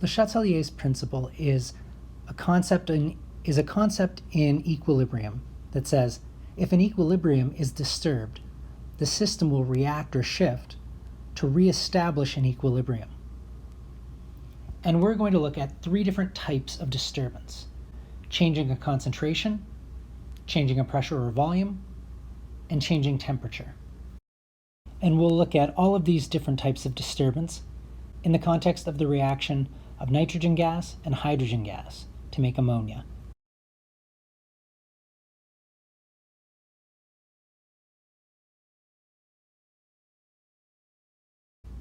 The Chateliers principle is a concept in equilibrium that says if an equilibrium is disturbed, the system will react or shift to reestablish an equilibrium. And we're going to look at three different types of disturbance: changing a concentration, changing a pressure or volume, and changing temperature. And we'll look at all of these different types of disturbance in the context of the reaction of nitrogen gas and hydrogen gas to make ammonia.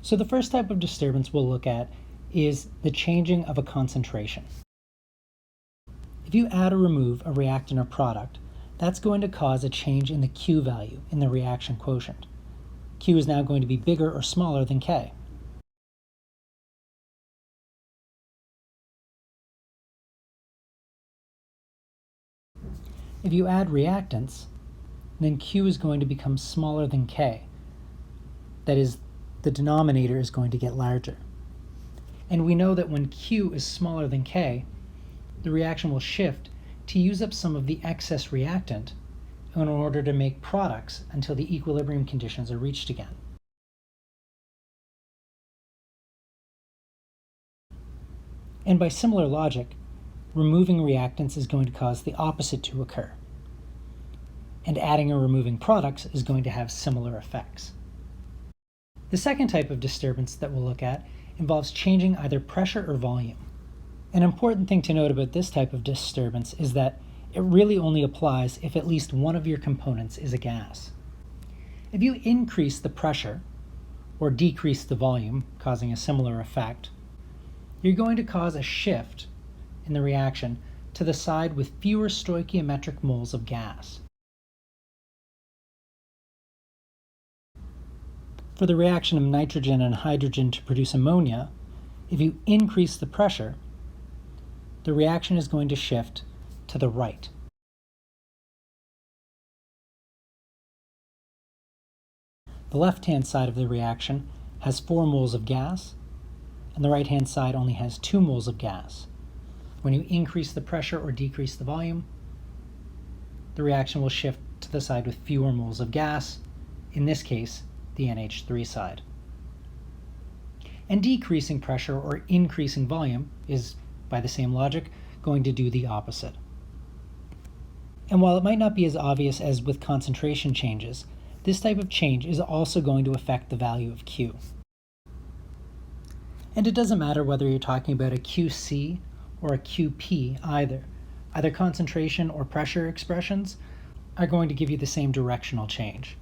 So the first type of disturbance we'll look at is the changing of a concentration. If you add or remove a reactant or product, that's going to cause a change in the Q value in the reaction quotient. Q is now going to be bigger or smaller than K. If you add reactants, then Q is going to become smaller than K. That is, the denominator is going to get larger. And we know that when Q is smaller than K, the reaction will shift to use up some of the excess reactant in order to make products until the equilibrium conditions are reached again. And by similar logic, removing reactants is going to cause the opposite to occur. And adding or removing products is going to have similar effects. The second type of disturbance that we'll look at involves changing either pressure or volume. An important thing to note about this type of disturbance is that it really only applies if at least one of your components is a gas. If you increase the pressure or decrease the volume, causing a similar effect, you're going to cause a shift in the reaction to the side with fewer stoichiometric moles of gas. For the reaction of nitrogen and hydrogen to produce ammonia, if you increase the pressure, the reaction is going to shift to the right. The left-hand side of the reaction has 4 moles of gas, and the right-hand side only has 2 moles of gas. When you increase the pressure or decrease the volume, the reaction will shift to the side with fewer moles of gas, in this case, the NH3 side. And decreasing pressure or increasing volume is, by the same logic, going to do the opposite. And while it might not be as obvious as with concentration changes, this type of change is also going to affect the value of Q. And it doesn't matter whether you're talking about a QC or a QP either. Either concentration or pressure expressions are going to give you the same directional change.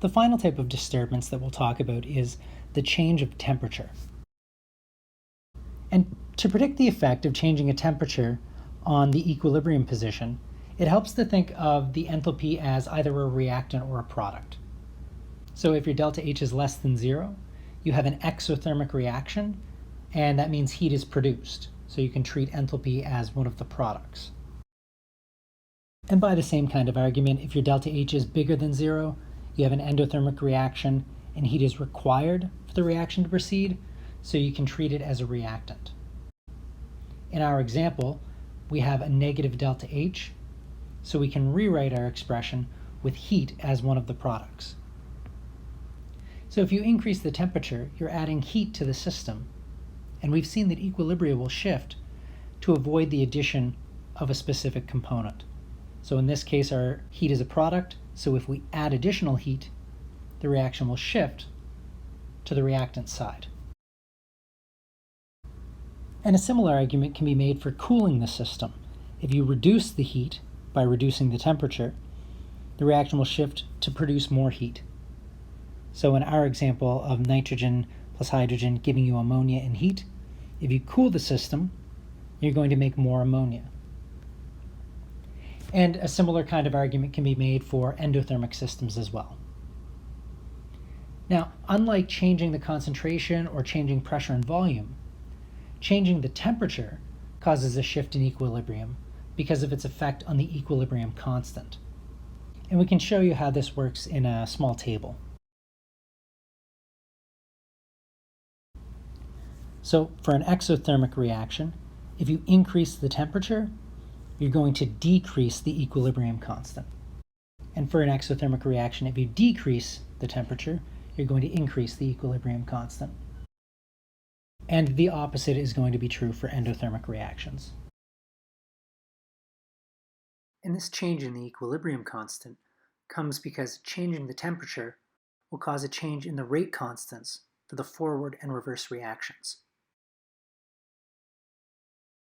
The final type of disturbance that we'll talk about is the change of temperature. And to predict the effect of changing a temperature on the equilibrium position, it helps to think of the enthalpy as either a reactant or a product. So if your delta H is less than 0, you have an exothermic reaction, and that means heat is produced. So you can treat enthalpy as one of the products. And by the same kind of argument, if your delta H is bigger than 0, you have an endothermic reaction and heat is required for the reaction to proceed, so you can treat it as a reactant. In our example, we have a negative delta H, so we can rewrite our expression with heat as one of the products. So if you increase the temperature, you're adding heat to the system, and we've seen that equilibria will shift to avoid the addition of a specific component. So in this case, our heat is a product, so if we add additional heat, the reaction will shift to the reactant side. And a similar argument can be made for cooling the system. If you reduce the heat by reducing the temperature, the reaction will shift to produce more heat. So in our example of nitrogen plus hydrogen giving you ammonia and heat, if you cool the system, you're going to make more ammonia. And a similar kind of argument can be made for endothermic systems as well. Now, unlike changing the concentration or changing pressure and volume, changing the temperature causes a shift in equilibrium because of its effect on the equilibrium constant. And we can show you how this works in a small table. So for an exothermic reaction, if you increase the temperature, you're going to decrease the equilibrium constant. And for an exothermic reaction, if you decrease the temperature, you're going to increase the equilibrium constant. And the opposite is going to be true for endothermic reactions. And this change in the equilibrium constant comes because changing the temperature will cause a change in the rate constants for the forward and reverse reactions.